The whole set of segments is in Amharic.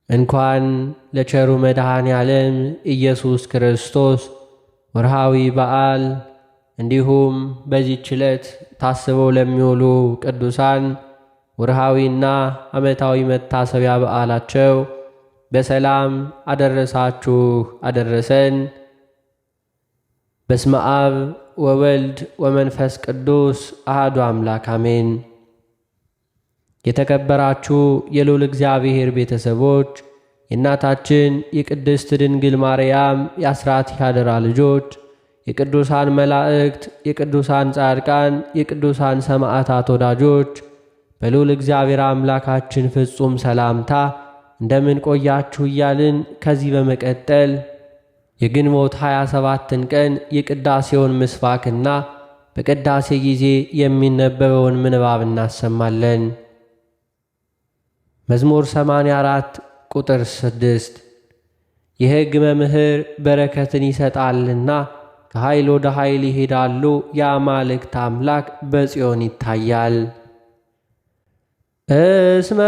እንኳን ለቸሩ መድኃኔ ዓለም ኢየሱስ ክርስቶስ ወርሃዊ በዓል እንዲሁም በዚህች ዕለት ታስበው ለሚውሉ ቅዱሳን ወርሃዊና ዓመታዊ መታሰቢያ በዓላቸው በሰላም አደረሳችሁ አደረሰን። በስመ አብ ወወልድ ወመንፈስ ቅዱስ አሐዱ አምላክ አሜን። የተከበራችሁ የልዑል እግዚአብሔር ቤተሰቦች፣ የእናታችን የቅድስት ድንግል ማርያም የአስራት ያደራ ልጆች፣ የቅዱሳን መላእክት፣ የቅዱሳን ጻድቃን፣ የቅዱሳን ሰማዕታት ወዳጆች በልዑል እግዚአብሔር አምላካችን ፍጹም ሰላምታ እንደምን ቆያችሁ እያልን ከዚህ በመቀጠል የግንቦት 27ን ቀን የቅዳሴውን ምስባክና በቅዳሴ ጊዜ የሚነበበውን ምንባብ እናሰማለን። መዝሙር 84 ቁጥር 6 የሕግ መምህር በረከትን ይሰጣልና ከኃይል ወደ ኃይል ይሄዳሉ፣ የአማልክት አምላክ በጽዮን ይታያል። እስመ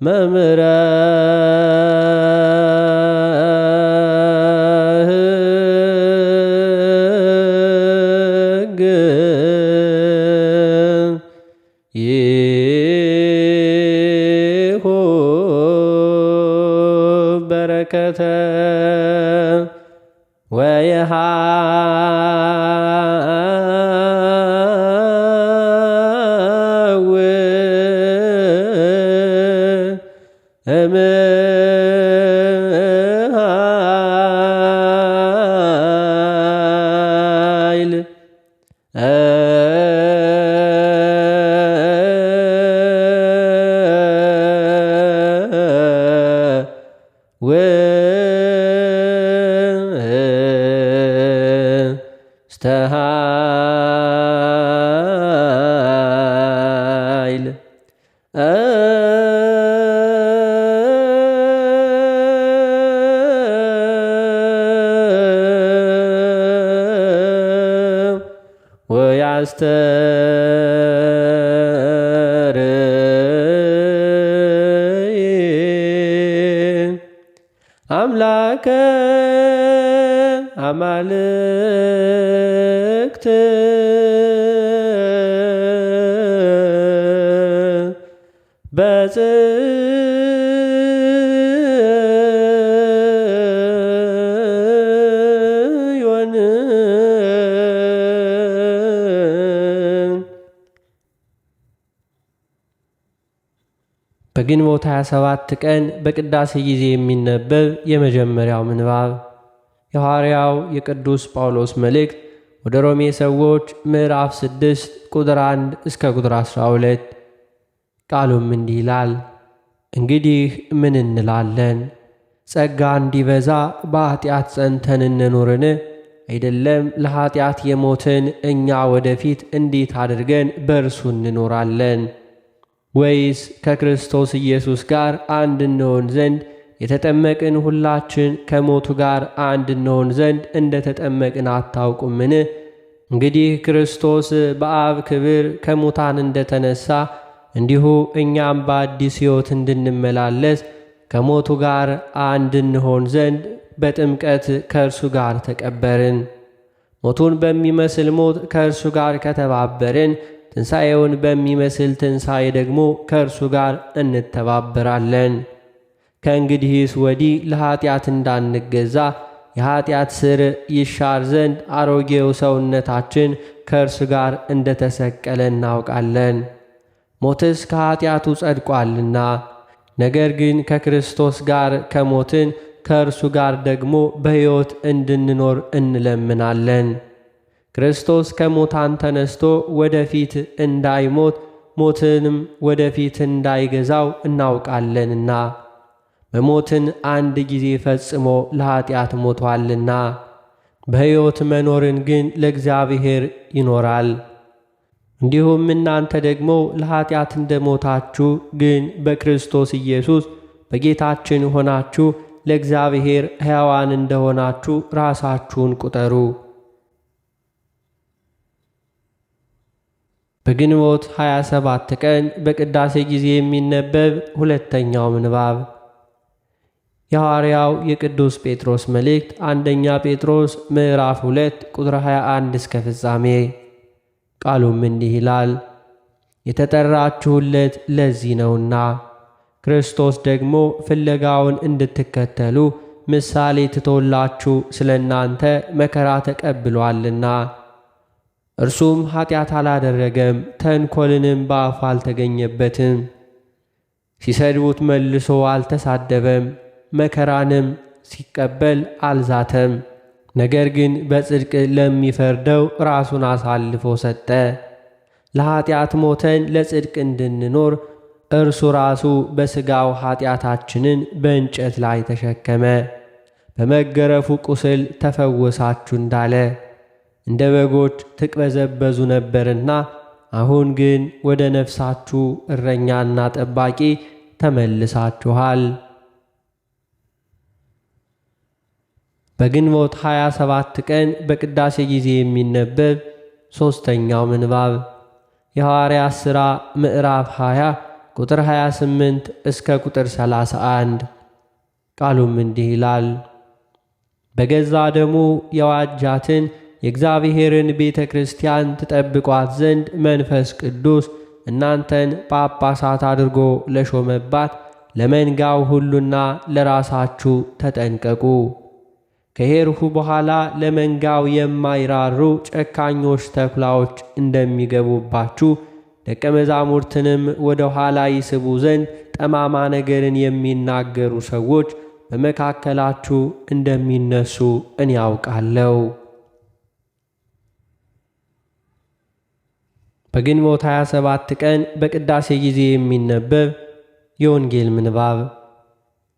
መምህረ ሕግ ይሁ በረከተ እምኃይል ውስተ ኃይል ወያስተርእይ አምላከ አማልክት በጽዮን በግንቦት 27 ቀን በቅዳሴ ጊዜ የሚነበብ የመጀመሪያው ምንባብ የሐዋርያው የቅዱስ ጳውሎስ መልእክት ወደ ሮሜ ሰዎች ምዕራፍ 6 ቁጥር 1 እስከ ቁጥር 12። ቃሉም እንዲህ ይላል። እንግዲህ ምን እንላለን? ጸጋ እንዲበዛ በኃጢአት ጸንተን እንኑርን? አይደለም። ለኃጢአት የሞትን እኛ ወደፊት እንዴት አድርገን በእርሱ እንኖራለን? ወይስ ከክርስቶስ ኢየሱስ ጋር አንድ እንሆን ዘንድ የተጠመቅን ሁላችን ከሞቱ ጋር አንድ እንሆን ዘንድ እንደ ተጠመቅን አታውቁምን? እንግዲህ ክርስቶስ በአብ ክብር ከሙታን እንደተነሳ እንዲሁ እኛም በአዲስ ሕይወት እንድንመላለስ ከሞቱ ጋር አንድ እንሆን ዘንድ በጥምቀት ከእርሱ ጋር ተቀበርን። ሞቱን በሚመስል ሞት ከእርሱ ጋር ከተባበርን ትንሣኤውን በሚመስል ትንሣኤ ደግሞ ከእርሱ ጋር እንተባበራለን። ከእንግዲህስ ወዲህ ለኃጢአት እንዳንገዛ የኃጢአት ሥር ይሻር ዘንድ አሮጌው ሰውነታችን ከእርሱ ጋር እንደ ተሰቀለ እናውቃለን። ሞትስ ከኃጢአቱ ጸድቋልና። ነገር ግን ከክርስቶስ ጋር ከሞትን ከእርሱ ጋር ደግሞ በሕይወት እንድንኖር እንለምናለን። ክርስቶስ ከሙታን ተነስቶ ወደፊት እንዳይሞት ሞትንም ወደፊት እንዳይገዛው እናውቃለንና መሞትን አንድ ጊዜ ፈጽሞ ለኃጢአት ሞቷልና በሕይወት መኖርን ግን ለእግዚአብሔር ይኖራል። እንዲሁም እናንተ ደግሞ ለኃጢአት እንደሞታችሁ ግን በክርስቶስ ኢየሱስ በጌታችን ሆናችሁ ለእግዚአብሔር ሕያዋን እንደሆናችሁ ራሳችሁን ቁጠሩ። በግንቦት 27 ቀን በቅዳሴ ጊዜ የሚነበብ ሁለተኛው ምንባብ የሐዋርያው የቅዱስ ጴጥሮስ መልእክት አንደኛ ጴጥሮስ ምዕራፍ 2 ቁጥር 21 እስከ ፍጻሜ። ቃሉም እንዲህ ይላል። የተጠራችሁለት ለዚህ ነውና ክርስቶስ ደግሞ ፍለጋውን እንድትከተሉ ምሳሌ ትቶላችሁ ስለ እናንተ መከራ ተቀብሏልና። እርሱም ኃጢአት አላደረገም፣ ተንኰልንም በአፉ አልተገኘበትም። ሲሰድቡት መልሶ አልተሳደበም፣ መከራንም ሲቀበል አልዛተም። ነገር ግን በጽድቅ ለሚፈርደው ራሱን አሳልፎ ሰጠ። ለኃጢአት ሞተን ለጽድቅ እንድንኖር እርሱ ራሱ በሥጋው ኃጢአታችንን በእንጨት ላይ ተሸከመ። በመገረፉ ቁስል ተፈወሳችሁ እንዳለ እንደ በጎች ትቅበዘበዙ ነበርና አሁን ግን ወደ ነፍሳችሁ እረኛና ጠባቂ ተመልሳችኋል። በግንቦት 27 ቀን በቅዳሴ ጊዜ የሚነበብ ሦስተኛው ምንባብ የሐዋርያት ሥራ ምዕራፍ 20 ቁጥር 28 እስከ ቁጥር 31። ቃሉም እንዲህ ይላል። በገዛ ደሙ የዋጃትን የእግዚአብሔርን ቤተ ክርስቲያን ትጠብቋት ዘንድ መንፈስ ቅዱስ እናንተን ጳጳሳት አድርጎ ለሾመባት ለመንጋው ሁሉና ለራሳችሁ ተጠንቀቁ። ከሄድሁ በኋላ ለመንጋው የማይራሩ ጨካኞች ተኩላዎች እንደሚገቡባችሁ ደቀ መዛሙርትንም ወደ ኋላ ይስቡ ዘንድ ጠማማ ነገርን የሚናገሩ ሰዎች በመካከላችሁ እንደሚነሱ እኔ ያውቃለሁ። በግንቦት 27 ቀን በቅዳሴ ጊዜ የሚነበብ የወንጌል ምንባብ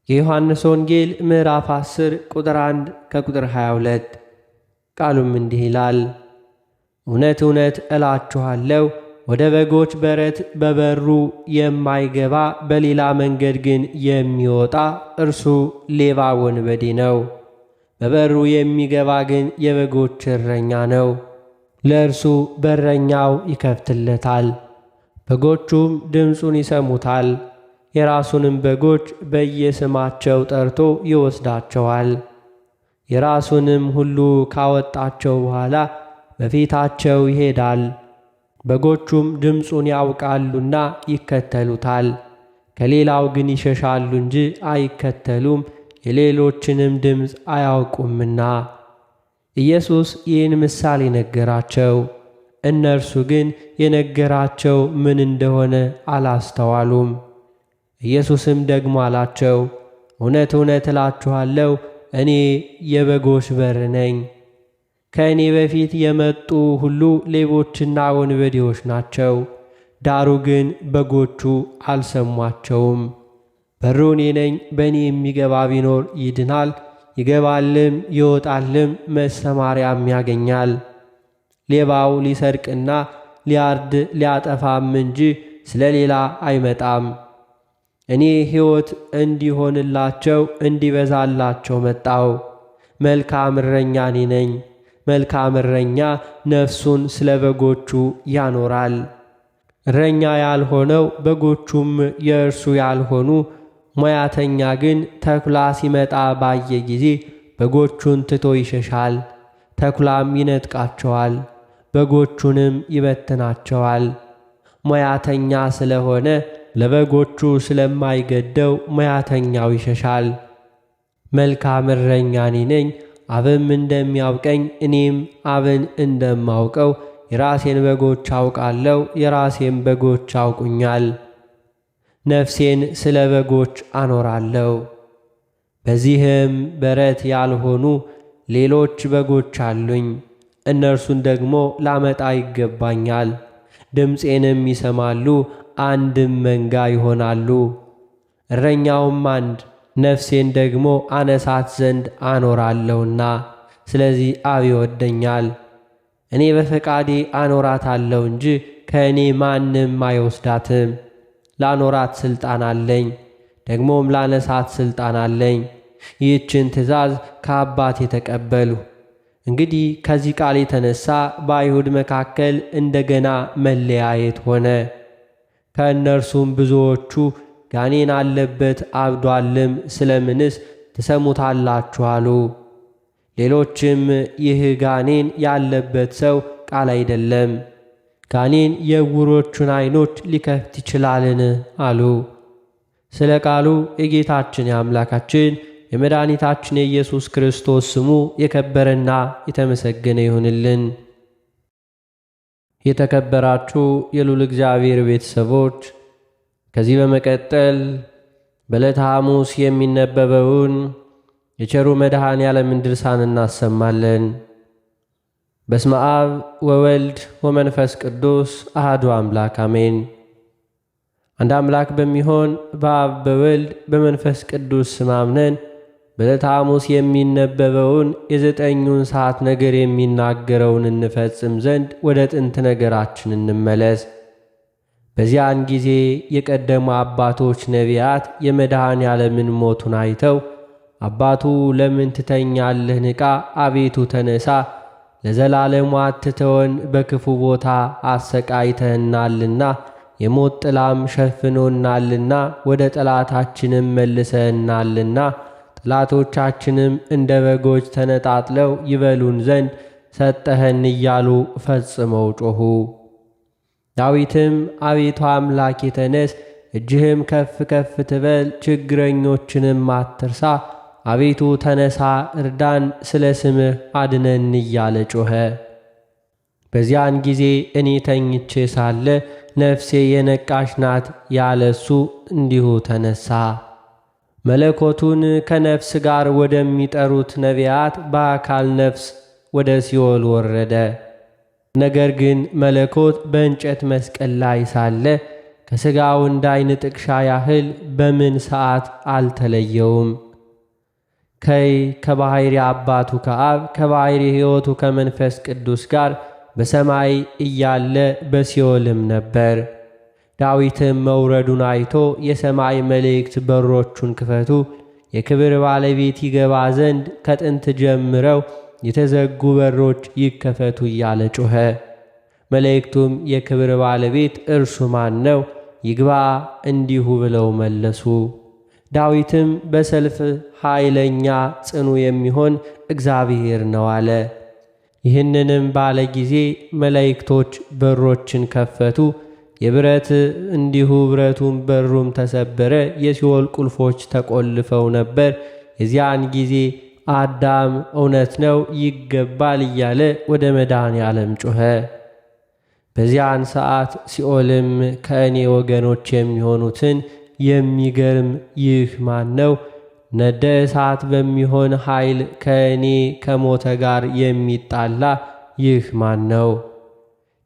የዮሐንስ ወንጌል ምዕራፍ 10 ቁጥር 1 ከቁጥር 22። ቃሉም እንዲህ ይላል። እውነት እውነት እላችኋለሁ ወደ በጎች በረት በበሩ የማይገባ በሌላ መንገድ ግን የሚወጣ እርሱ ሌባ ወንበዴ ነው። በበሩ የሚገባ ግን የበጎች እረኛ ነው። ለእርሱ በረኛው ይከፍትለታል፣ በጎቹም ድምፁን ይሰሙታል። የራሱንም በጎች በየስማቸው ጠርቶ ይወስዳቸዋል። የራሱንም ሁሉ ካወጣቸው በኋላ በፊታቸው ይሄዳል። በጎቹም ድምፁን ያውቃሉና ይከተሉታል። ከሌላው ግን ይሸሻሉ እንጂ አይከተሉም፣ የሌሎችንም ድምፅ አያውቁምና። ኢየሱስ ይህን ምሳሌ ነገራቸው። እነርሱ ግን የነገራቸው ምን እንደሆነ አላስተዋሉም። ኢየሱስም ደግሞ አላቸው፣ እውነት እውነት እላችኋለሁ እኔ የበጎች በር ነኝ። ከእኔ በፊት የመጡ ሁሉ ሌቦችና ወንበዴዎች ናቸው፣ ዳሩ ግን በጎቹ አልሰሟቸውም። በሩ እኔ ነኝ። በእኔ የሚገባ ቢኖር ይድናል፣ ይገባልም ይወጣልም መሰማሪያም ያገኛል። ሌባው ሊሰርቅና ሊያርድ ሊያጠፋም እንጂ ስለ ሌላ አይመጣም። እኔ ሕይወት እንዲሆንላቸው እንዲበዛላቸው መጣው። መልካም እረኛ እኔ ነኝ። መልካም እረኛ ነፍሱን ስለ በጎቹ ያኖራል። እረኛ ያልሆነው በጎቹም የእርሱ ያልሆኑ ሞያተኛ ግን ተኩላ ሲመጣ ባየ ጊዜ በጎቹን ትቶ ይሸሻል። ተኩላም ይነጥቃቸዋል፣ በጎቹንም ይበትናቸዋል። ሞያተኛ ስለሆነ ለበጎቹ ስለማይገደው ሞያተኛው ይሸሻል። መልካም እረኛ እኔ ነኝ፣ አብም እንደሚያውቀኝ እኔም አብን እንደማውቀው የራሴን በጎች አውቃለሁ፣ የራሴን በጎች ያውቁኛል። ነፍሴን ስለ በጎች አኖራለሁ። በዚህም በረት ያልሆኑ ሌሎች በጎች አሉኝ፣ እነርሱን ደግሞ ላመጣ ይገባኛል። ድምፄንም ይሰማሉ፣ አንድም መንጋ ይሆናሉ። እረኛውም አንድ፣ ነፍሴን ደግሞ አነሳት ዘንድ አኖራለሁና። ስለዚህ አብ ይወደኛል። እኔ በፈቃዴ አኖራታለሁ እንጂ ከእኔ ማንም አይወስዳትም። ላኖራት ሥልጣን አለኝ፣ ደግሞም ላነሳት ሥልጣን አለኝ። ይህችን ትእዛዝ ከአባቴ ተቀበልሁ። እንግዲህ ከዚህ ቃል የተነሳ በአይሁድ መካከል እንደገና መለያየት ሆነ። ከእነርሱም ብዙዎቹ ጋኔን አለበት አብዷልም፣ ስለምንስ ትሰሙታላችሁ አሉ። ሌሎችም ይህ ጋኔን ያለበት ሰው ቃል አይደለም፣ ጋኔን የዕውሮቹን ዓይኖች ሊከፍት ይችላልን አሉ። ስለ ቃሉ የጌታችን የአምላካችን የመድኃኒታችን የኢየሱስ ክርስቶስ ስሙ የከበረና የተመሰገነ ይሁንልን። የተከበራችሁ የልዑል እግዚአብሔር ቤተሰቦች፣ ከዚህ በመቀጠል በዕለተ ሐሙስ የሚነበበውን የቸሩ መድኃኔ ዓለምን ድርሳን እናሰማለን። በስመ አብ ወወልድ ወመንፈስ ቅዱስ አሐዱ አምላክ አሜን። አንድ አምላክ በሚሆን በአብ በወልድ በመንፈስ ቅዱስ ስም አምነን በዕለተ ሐሙስ የሚነበበውን የዘጠኙን ሰዓት ነገር የሚናገረውን እንፈጽም ዘንድ ወደ ጥንት ነገራችን እንመለስ። በዚያን ጊዜ የቀደሙ አባቶች ነቢያት የመድኃኔ ዓለምን ሞቱን አይተው አባቱ ለምን ትተኛለህ? ንቃ፣ አቤቱ ተነሳ፣ ለዘላለሙ አትተወን፣ በክፉ ቦታ አሰቃይተህናልና የሞት ጥላም ሸፍኖናልና ወደ ጠላታችንም መልሰህናልና ጠላቶቻችንም እንደ በጎች ተነጣጥለው ይበሉን ዘንድ ሰጠኸን እያሉ ፈጽመው ጮኹ። ዳዊትም አቤቱ አምላኬ ተነስ፣ እጅህም ከፍ ከፍ ትበል፣ ችግረኞችንም አትርሳ፣ አቤቱ ተነሳ እርዳን፣ ስለ ስምህ አድነን እያለ ጮኸ። በዚያን ጊዜ እኔ ተኝቼ ሳለ ነፍሴ የነቃች ናት ያለሱ እንዲሁ ተነሳ። መለኮቱን ከነፍስ ጋር ወደሚጠሩት ነቢያት በአካል ነፍስ ወደ ሲኦል ወረደ። ነገር ግን መለኮት በእንጨት መስቀል ላይ ሳለ ከሥጋው እንዳይን ጥቅሻ ያህል በምን ሰዓት አልተለየውም። ከባሕሪ አባቱ ከአብ ከባሕሪ ሕይወቱ ከመንፈስ ቅዱስ ጋር በሰማይ እያለ በሲኦልም ነበር። ዳዊትም መውረዱን አይቶ የሰማይ መላእክት በሮቹን ክፈቱ፣ የክብር ባለቤት ይገባ ዘንድ ከጥንት ጀምረው የተዘጉ በሮች ይከፈቱ እያለ ጮኸ። መላእክቱም የክብር ባለቤት እርሱ ማን ነው? ይግባ እንዲሁ ብለው መለሱ። ዳዊትም በሰልፍ ኃይለኛ ጽኑ የሚሆን እግዚአብሔር ነው አለ። ይህንንም ባለ ጊዜ መላእክቶች በሮችን ከፈቱ። የብረት እንዲሁ ብረቱም በሩም ተሰበረ። የሲኦል ቁልፎች ተቆልፈው ነበር። የዚያን ጊዜ አዳም እውነት ነው ይገባል እያለ ወደ መድኃኔ ዓለም ጮኸ። በዚያን ሰዓት ሲኦልም ከእኔ ወገኖች የሚሆኑትን የሚገርም ይህ ማን ነው? ነደ እሳት በሚሆን ኃይል ከእኔ ከሞተ ጋር የሚጣላ ይህ ማን ነው?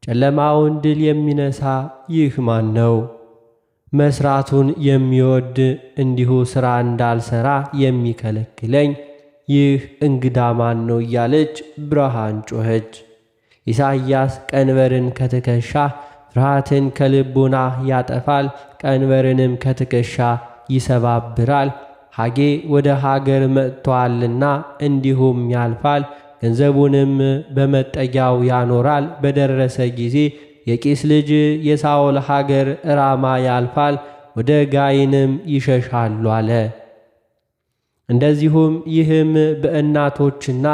ጨለማውን ድል የሚነሳ ይህ ማን ነው? መስራቱን የሚወድ እንዲሁ ሥራ እንዳልሠራ የሚከለክለኝ ይህ እንግዳ ማን ነው? እያለች ብርሃን ጮኸች። ኢሳይያስ ቀንበርን ከትከሻ ፍርሃትን ከልቡና ያጠፋል፣ ቀንበርንም ከትከሻ ይሰባብራል። ሐጌ ወደ ሀገር መጥቶአልና እንዲሁም ያልፋል፣ ገንዘቡንም በመጠጊያው ያኖራል። በደረሰ ጊዜ የቂስ ልጅ የሳኦል ሀገር ራማ ያልፋል፣ ወደ ጋይንም ይሸሻሉ አለ። እንደዚሁም ይህም በእናቶችና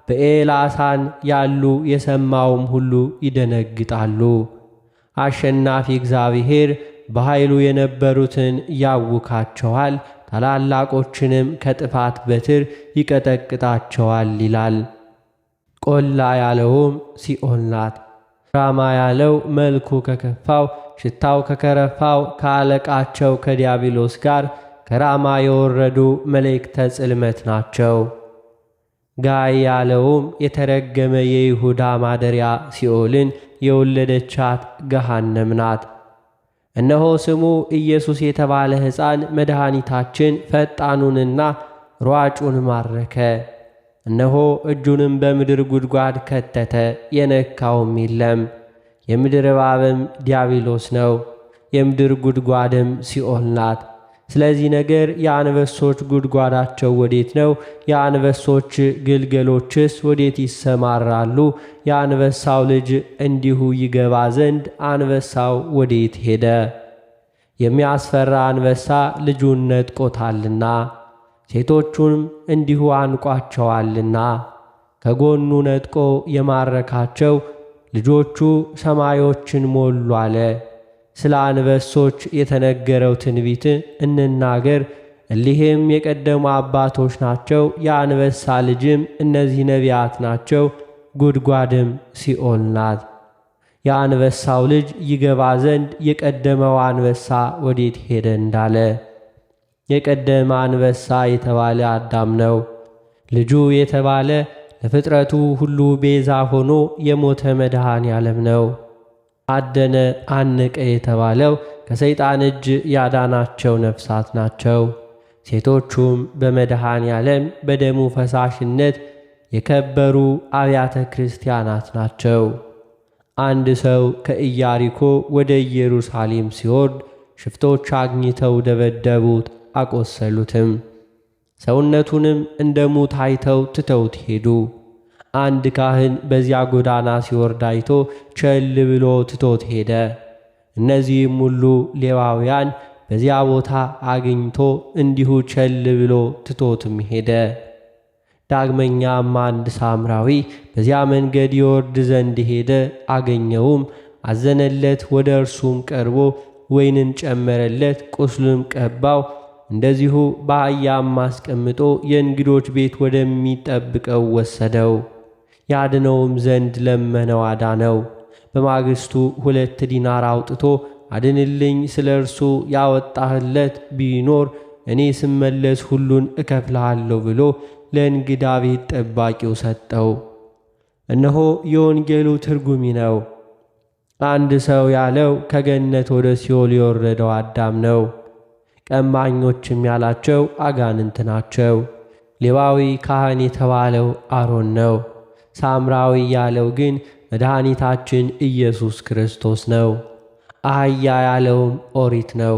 በኤላሳን ያሉ የሰማውም ሁሉ ይደነግጣሉ። አሸናፊ እግዚአብሔር በኃይሉ የነበሩትን ያውካቸዋል፣ ታላላቆችንም ከጥፋት በትር ይቀጠቅጣቸዋል ይላል። ቆላ ያለውም ሲኦል ናት። ራማ ያለው መልኩ ከከፋው ሽታው ከከረፋው ከአለቃቸው ከዲያብሎስ ጋር ከራማ የወረዱ መላእክተ ጽልመት ናቸው። ጋይ ያለውም የተረገመ የይሁዳ ማደሪያ ሲኦልን የወለደቻት ገሃነም ናት። እነሆ ስሙ ኢየሱስ የተባለ ሕፃን መድኃኒታችን ፈጣኑንና ሯጩን ማረከ። እነሆ እጁንም በምድር ጉድጓድ ከተተ፣ የነካውም የለም። የምድር እባብም ዲያብሎስ ነው፣ የምድር ጉድጓድም ሲኦል ናት። ስለዚህ ነገር የአንበሶች ጉድጓዳቸው ወዴት ነው? የአንበሶች ግልገሎችስ ወዴት ይሰማራሉ? የአንበሳው ልጅ እንዲሁ ይገባ ዘንድ አንበሳው ወዴት ሄደ? የሚያስፈራ አንበሳ ልጁን ነጥቆታልና ሴቶቹንም እንዲሁ አንቋቸዋልና ከጎኑ ነጥቆ የማረካቸው ልጆቹ ሰማዮችን ሞሉ አለ። ስለ አንበሶች የተነገረው ትንቢት እንናገር። እሊህም የቀደሙ አባቶች ናቸው። የአንበሳ ልጅም እነዚህ ነቢያት ናቸው። ጉድጓድም ሲኦል ናት። የአንበሳው ልጅ ይገባ ዘንድ የቀደመው አንበሳ ወዴት ሄደ እንዳለ የቀደመ አንበሳ የተባለ አዳም ነው። ልጁ የተባለ ለፍጥረቱ ሁሉ ቤዛ ሆኖ የሞተ መድኃኔ ዓለም ነው። አደነ አነቀ የተባለው ከሰይጣን እጅ ያዳናቸው ነፍሳት ናቸው። ሴቶቹም በመድኃኔ ዓለም በደሙ ፈሳሽነት የከበሩ አብያተ ክርስቲያናት ናቸው። አንድ ሰው ከኢያሪኮ ወደ ኢየሩሳሌም ሲወርድ ሽፍቶች አግኝተው ደበደቡት፣ አቆሰሉትም። ሰውነቱንም እንደ ሙት አይተው ትተውት ሄዱ። አንድ ካህን በዚያ ጎዳና ሲወርድ አይቶ ቸል ብሎ ትቶት ሄደ። እነዚህም ሁሉ ሌዋውያን በዚያ ቦታ አግኝቶ እንዲሁ ቸል ብሎ ትቶትም ሄደ። ዳግመኛም አንድ ሳምራዊ በዚያ መንገድ ይወርድ ዘንድ ሄደ። አገኘውም፣ አዘነለት። ወደ እርሱም ቀርቦ ወይንን ጨመረለት፣ ቁስሉም ቀባው። እንደዚሁ በአህያም አስቀምጦ የእንግዶች ቤት ወደሚጠብቀው ወሰደው። ያድነውም ዘንድ ለመነው፣ አዳነው። በማግስቱ 2 ዲናር አውጥቶ አድንልኝ፣ ስለ እርሱ ያወጣህለት ቢኖር እኔ ስመለስ ሁሉን እከፍልሃለሁ ብሎ ለእንግዳ ቤት ጠባቂው ሰጠው። እነሆ የወንጌሉ ትርጉሚ ነው። አንድ ሰው ያለው ከገነት ወደ ሲኦል የወረደው አዳም ነው። ቀማኞችም ያላቸው አጋንንት ናቸው። ሌዋዊ ካህን የተባለው አሮን ነው። ሳምራዊ ያለው ግን መድኃኒታችን ኢየሱስ ክርስቶስ ነው። አህያ ያለውም ኦሪት ነው።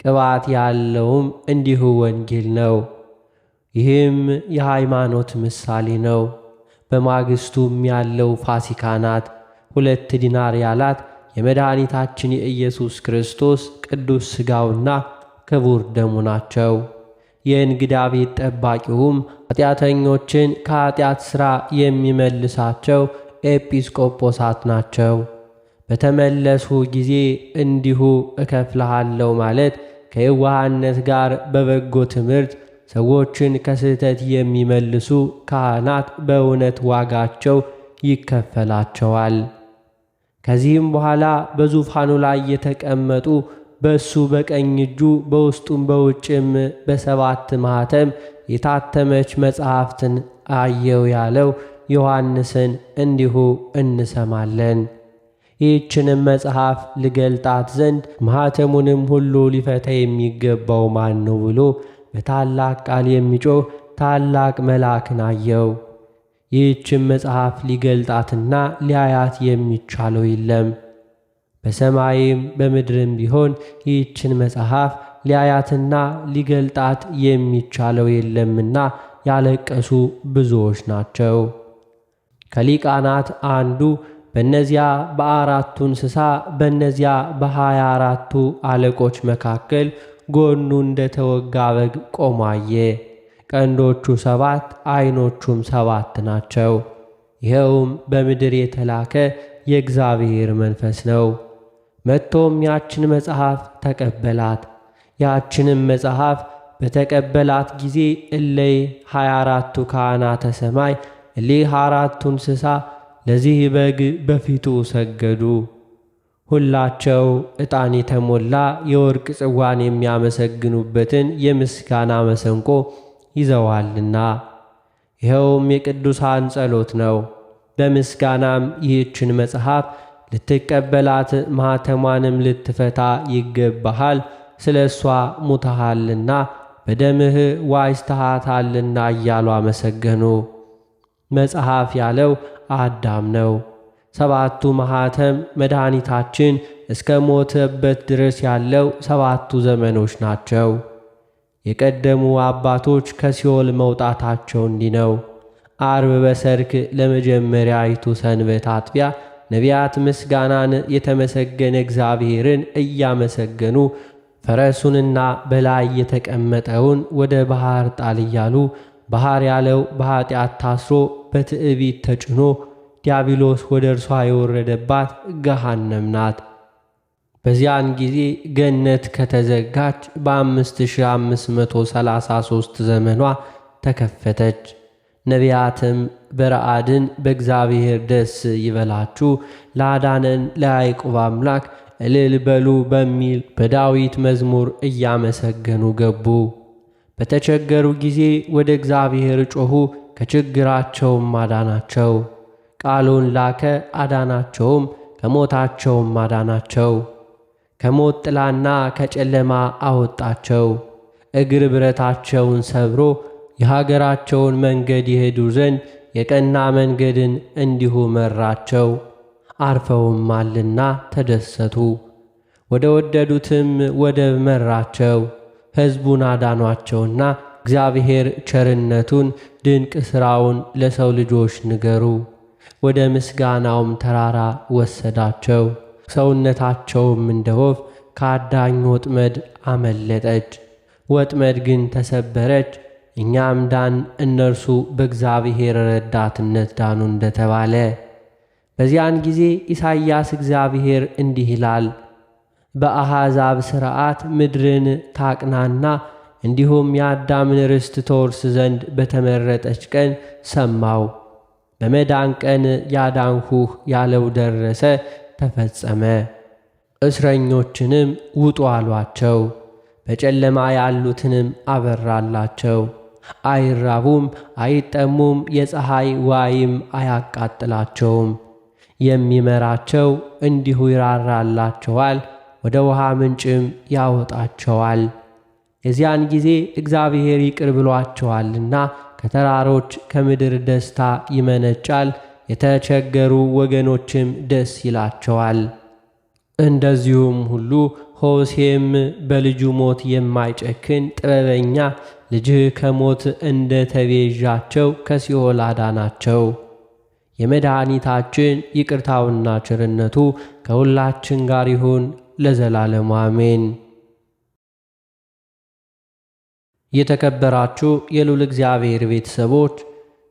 ቅባት ያለውም እንዲሁ ወንጌል ነው። ይህም የሃይማኖት ምሳሌ ነው። በማግስቱም ያለው ፋሲካ ናት። 2 ዲናር ያላት የመድኃኒታችን የኢየሱስ ክርስቶስ ቅዱስ ሥጋውና ክቡር ደሙ ናቸው። የእንግዳ ቤት ጠባቂውም ኃጢአተኞችን ከኃጢአት ሥራ የሚመልሳቸው ኤጲስቆጶሳት ናቸው። በተመለሱ ጊዜ እንዲሁ እከፍልሃለሁ ማለት ከየዋህነት ጋር በበጎ ትምህርት ሰዎችን ከስህተት የሚመልሱ ካህናት በእውነት ዋጋቸው ይከፈላቸዋል። ከዚህም በኋላ በዙፋኑ ላይ የተቀመጡ በእሱ በቀኝ እጁ በውስጡም በውጭም በ7 ማኅተም የታተመች መጽሐፍትን አየው ያለው ዮሐንስን እንዲሁ እንሰማለን። ይህችንም መጽሐፍ ልገልጣት ዘንድ ማኅተሙንም ሁሉ ሊፈታ የሚገባው ማን ነው ብሎ በታላቅ ቃል የሚጮህ ታላቅ መልአክን አየው። ይህችም መጽሐፍ ሊገልጣትና ሊያያት የሚቻለው የለም። በሰማይም በምድርም ቢሆን ይህችን መጽሐፍ ሊያያትና ሊገልጣት የሚቻለው የለምና ያለቀሱ ብዙዎች ናቸው። ከሊቃናት አንዱ በእነዚያ በ4ቱ እንስሳ በእነዚያ በ24ቱ አለቆች መካከል ጎኑ እንደ ተወጋ በግ ቆሞ አየ። ቀንዶቹ 7 ዓይኖቹም 7 ናቸው። ይኸውም በምድር የተላከ የእግዚአብሔር መንፈስ ነው። መጥቶም ያችን መጽሐፍ ተቀበላት። ያችንም መጽሐፍ በተቀበላት ጊዜ እለይ 24ቱ ካህናተ ሰማይ እሊህ 4ቱ እንስሳ ለዚህ በግ በፊቱ ሰገዱ። ሁላቸው ዕጣን የተሞላ የወርቅ ጽዋን የሚያመሰግኑበትን የምስጋና መሰንቆ ይዘዋልና ይኸውም የቅዱሳን ጸሎት ነው። በምስጋናም ይህችን መጽሐፍ ልትቀበላት ማኅተሟንም ልትፈታ ይገባሃል፣ ስለ እሷ ሙተሃልና በደምህ ዋጅተሃታልና እያሉ አመሰገኑ። መጽሐፍ ያለው አዳም ነው። 7ቱ ማኅተም መድኃኒታችን እስከ ሞተበት ድረስ ያለው 7ቱ ዘመኖች ናቸው። የቀደሙ አባቶች ከሲኦል መውጣታቸው እንዲህ ነው። አርብ በሰርክ ለመጀመሪያይቱ ሰንበት አጥቢያ ነቢያት ምስጋናን የተመሰገነ እግዚአብሔርን እያመሰገኑ ፈረሱንና በላይ የተቀመጠውን ወደ ባሕር ጣል እያሉ ባሕር ያለው በኀጢአት ታስሮ በትዕቢት ተጭኖ ዲያብሎስ ወደ እርሷ የወረደባት ገሃነም ናት። በዚያን ጊዜ ገነት ከተዘጋች በ5533 ዘመኗ ተከፈተች። ነቢያትም በረአድን በእግዚአብሔር ደስ ይበላችሁ ላዳነን ለያዕቆብ አምላክ እልል በሉ በሚል በዳዊት መዝሙር እያመሰገኑ ገቡ። በተቸገሩ ጊዜ ወደ እግዚአብሔር ጮኹ፣ ከችግራቸውም አዳናቸው። ቃሉን ላከ አዳናቸውም፣ ከሞታቸውም አዳናቸው። ከሞት ጥላና ከጨለማ አወጣቸው። እግር ብረታቸውን ሰብሮ የሀገራቸውን መንገድ ይሄዱ ዘንድ የቀና መንገድን እንዲሁ መራቸው። አርፈውማልና ተደሰቱ። ወደ ወደዱትም ወደብ መራቸው። ሕዝቡን አዳኗቸውና እግዚአብሔር ቸርነቱን ድንቅ ሥራውን ለሰው ልጆች ንገሩ። ወደ ምስጋናውም ተራራ ወሰዳቸው። ሰውነታቸውም እንደ ወፍ ከአዳኝ ወጥመድ አመለጠች። ወጥመድ ግን ተሰበረች፣ እኛም ዳን፣ እነርሱ በእግዚአብሔር ረዳትነት ዳኑ እንደተባለ። በዚያን ጊዜ ኢሳይያስ እግዚአብሔር እንዲህ ይላል፣ በአሕዛብ ሥርዓት ምድርን ታቅናና እንዲሁም የአዳምን ርስት ተወርስ ዘንድ በተመረጠች ቀን ሰማው። በመዳን ቀን ያዳንሁህ ያለው ደረሰ፣ ተፈጸመ። እስረኞችንም ውጡ አሏቸው፣ በጨለማ ያሉትንም አበራላቸው። አይራቡም አይጠሙም፣ የፀሐይ ዋይም አያቃጥላቸውም። የሚመራቸው እንዲሁ ይራራላቸዋል፣ ወደ ውሃ ምንጭም ያወጣቸዋል። የዚያን ጊዜ እግዚአብሔር ይቅር ብሏቸዋልና ከተራሮች ከምድር ደስታ ይመነጫል፣ የተቸገሩ ወገኖችም ደስ ይላቸዋል። እንደዚሁም ሁሉ ሆሴም በልጁ ሞት የማይጨክን ጥበበኛ ልጅህ ከሞት እንደ ተቤዣቸው ከሲኦል አዳናቸው። የመድኃኒታችን ይቅርታውና ቸርነቱ ከሁላችን ጋር ይሁን ለዘላለሙ አሜን። የተከበራችሁ የልዑል እግዚአብሔር ቤተሰቦች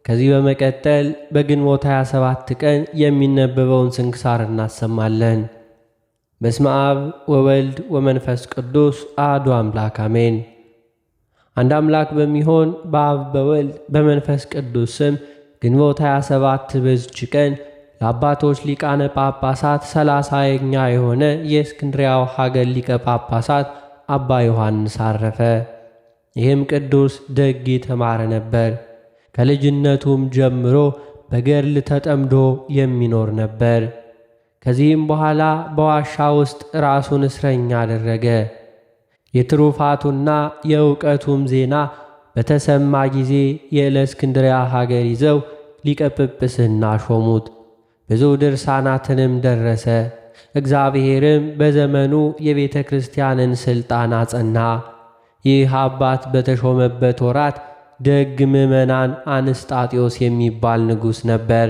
ከዚህ በመቀጠል በግንቦት 27 ቀን የሚነበበውን ስንክሳር እናሰማለን። በስመ አብ ወወልድ ወመንፈስ ቅዱስ አሐዱ አምላክ አሜን። አንድ አምላክ በሚሆን በአብ በወልድ በመንፈስ ቅዱስ ስም ግንቦት 27 በዚች ቀን ለአባቶች ሊቃነ ጳጳሳት 30ኛ የሆነ የእስክንድርያው ሀገር ሊቀ ጳጳሳት አባ ዮሐንስ አረፈ። ይህም ቅዱስ ደግ የተማረ ነበር። ከልጅነቱም ጀምሮ በገድል ተጠምዶ የሚኖር ነበር። ከዚህም በኋላ በዋሻ ውስጥ ራሱን እስረኛ አደረገ። የትሩፋቱና የእውቀቱም ዜና በተሰማ ጊዜ የእስክንድርያ ሀገር ይዘው ሊቀ ጵጵስና ሾሙት። ብዙ ድርሳናትንም ደረሰ። እግዚአብሔርም በዘመኑ የቤተ ክርስቲያንን ሥልጣን አጸና። ይህ አባት በተሾመበት ወራት ደግ ምዕመናን አንስጣጢዮስ የሚባል ንጉሥ ነበር።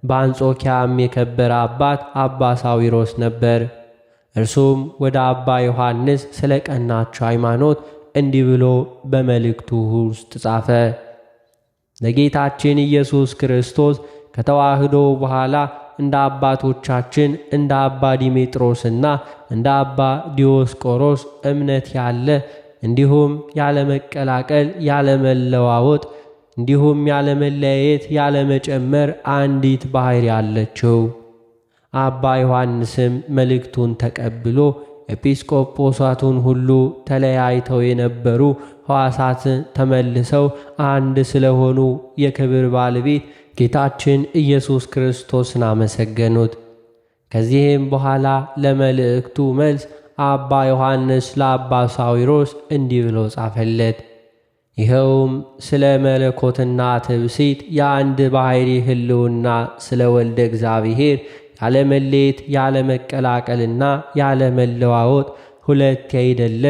በአንጾኪያም የከበረ አባት አባ ሳዊሮስ ነበር። እርሱም ወደ አባ ዮሐንስ ስለ ቀናቸው ሃይማኖት እንዲህ ብሎ በመልእክቱ ውስጥ ጻፈ። ለጌታችን ኢየሱስ ክርስቶስ ከተዋህዶ በኋላ እንደ አባቶቻችን እንደ አባ ዲሜጥሮስና እንደ አባ ዲዮስቆሮስ እምነት ያለ እንዲሁም ያለ መቀላቀል ያለ መለዋወጥ እንዲሁም ያለ መለያየት ያለ መጨመር አንዲት ባሕርይ ያለችው። አባ ዮሐንስም መልእክቱን ተቀብሎ ኤጲስቆጶሳቱን ሁሉ ተለያይተው የነበሩ ሕዋሳትን ተመልሰው አንድ ስለሆኑ የክብር ባለቤት ጌታችን ኢየሱስ ክርስቶስን አመሰገኑት። ከዚህም በኋላ ለመልእክቱ መልስ አባ ዮሐንስ ለአባ ሳዊሮስ እንዲህ ብሎ ጻፈለት። ይኸውም ስለ መለኮትና ትብሲት የአንድ ባሕርይ ሕልውና ስለ ወልደ እግዚአብሔር ያለ መለየት ያለ መቀላቀልና ያለ መለዋወጥ ሁለት ያይደለ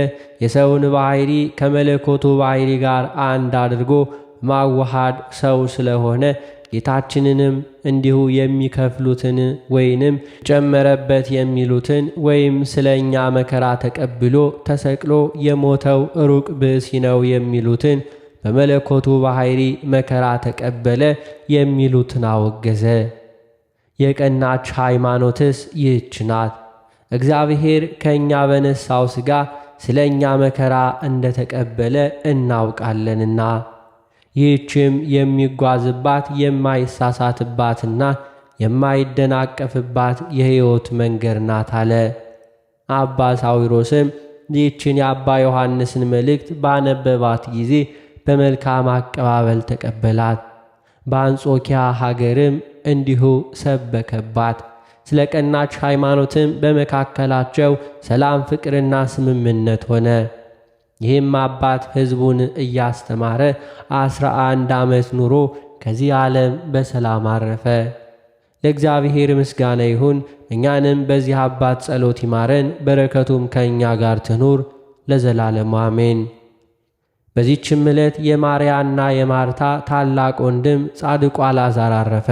የሰውን ባሕሪ ከመለኮቱ ባሕሪ ጋር አንድ አድርጎ ማዋሃድ ሰው ስለሆነ ጌታችንንም እንዲሁ የሚከፍሉትን ወይንም ጨመረበት የሚሉትን ወይም ስለኛ መከራ ተቀብሎ ተሰቅሎ የሞተው ሩቅ ብእሲ ነው የሚሉትን በመለኮቱ ባሕሪ መከራ ተቀበለ የሚሉትን አወገዘ። የቀናች ሃይማኖትስ ይህች ናት። እግዚአብሔር ከእኛ በነሳው ሥጋ ስለ እኛ መከራ እንደ ተቀበለ እናውቃለንና ይህችም የሚጓዝባት የማይሳሳትባትና የማይደናቀፍባት የሕይወት መንገድ ናት አለ። አባ ሳዊሮስም ይህችን የአባ ዮሐንስን መልእክት ባነበባት ጊዜ በመልካም አቀባበል ተቀበላት። በአንጾኪያ ሀገርም እንዲሁ ሰበከባት። ስለ ቀናች ሃይማኖትም በመካከላቸው ሰላም፣ ፍቅርና ስምምነት ሆነ። ይህም አባት ሕዝቡን እያስተማረ 11 ዓመት ኑሮ ከዚህ ዓለም በሰላም አረፈ። ለእግዚአብሔር ምስጋና ይሁን። እኛንም በዚህ አባት ጸሎት ይማረን፣ በረከቱም ከእኛ ጋር ትኑር ለዘላለሙ አሜን። በዚህችም ዕለት የማርያና የማርታ ታላቅ ወንድም ጻድቁ አልዓዛር አረፈ።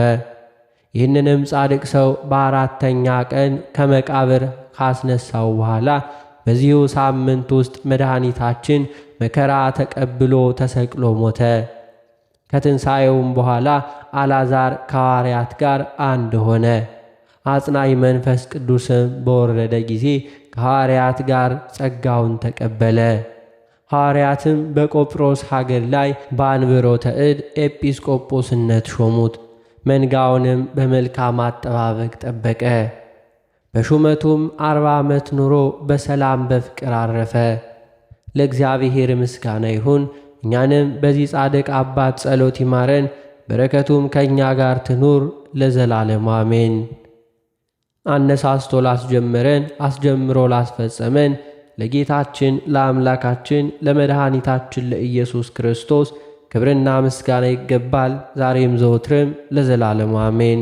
ይህንንም ጻድቅ ሰው በአራተኛ ቀን ከመቃብር ካስነሳው በኋላ በዚሁ ሳምንት ውስጥ መድኃኒታችን መከራ ተቀብሎ ተሰቅሎ ሞተ። ከትንሣኤውም በኋላ አልዓዛር ከሐዋርያት ጋር አንድ ሆነ። አጽናኝ መንፈስ ቅዱስም በወረደ ጊዜ ከሐዋርያት ጋር ጸጋውን ተቀበለ። ሐዋርያትም በቆጵሮስ ሀገር ላይ በአንብሮተ እድ ኤጲስቆጶስነት ሾሙት። መንጋውንም በመልካም አጠባበቅ ጠበቀ። በሹመቱም 40 ዓመት ኑሮ በሰላም በፍቅር አረፈ። ለእግዚአብሔር ምስጋና ይሁን። እኛንም በዚህ ጻድቅ አባት ጸሎት ይማረን፣ በረከቱም ከእኛ ጋር ትኑር ለዘላለሙ አሜን። አነሳስቶ ላስጀመረን አስጀምሮ ላስፈጸመን ለጌታችን ለአምላካችን ለመድኃኒታችን ለኢየሱስ ክርስቶስ ክብርና ምስጋና ይገባል፣ ዛሬም ዘወትርም ለዘላለሙ አሜን።